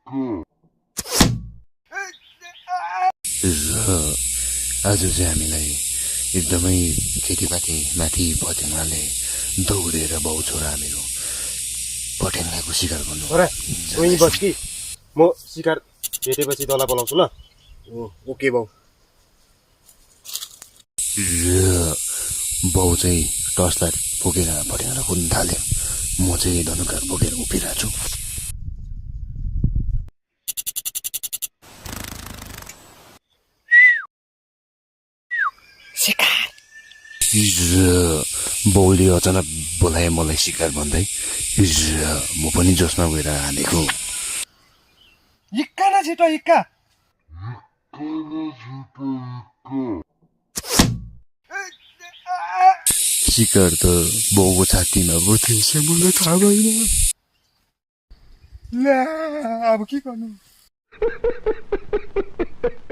र आज चाहिँ हामीलाई एकदमै खेतीपाती माथि पटेङ्गाले दौडेर बाउ छोरा हामीहरू पटेङ्गाको शिकार गर्नु बस कि म शिकार भेटेपछि तँलाई बोलाउँछु ल। ओके बाउ। र बाउ चाहिँ टर्च लाइट बोकेर पटेङ्गा कुद्न थाल्यो। म चाहिँ धनुकाँड बोकेर उभिरहेको छु। बाउले अचानक बोलाए मलाई शिकार भन्दै म पनि जोसमा गएर हानेको। इक्का न छिटो इक्का। शिकार त बाउको छातीमा पो थिएछ, मलाई थाहा भएन। ला अब के गर्नु।